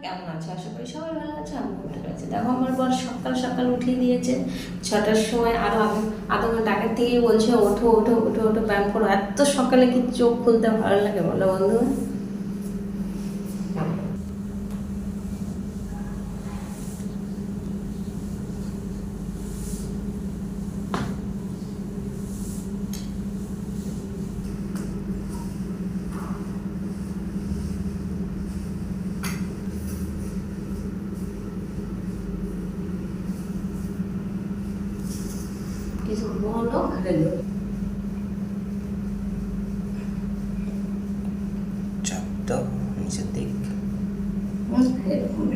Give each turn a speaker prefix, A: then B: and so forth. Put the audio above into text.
A: কেমন আছো? আশা করি সবাই ভালো আছে, আমিও ভালো আছি। দেখো আমার বর সকাল সকাল উঠিয়ে দিয়েছে 6টার সময়, আরো আধ ঘন্টা আগের থেকেই বলছে ওঠো ওঠো ওঠো ওঠো ব্যায়াম করো। এত সকালে কি চোখ খুলতে ভালো লাগে বলো বন্ধু? কিছু বলো।
B: চাপ দাও নিচের দিক।
A: এরকম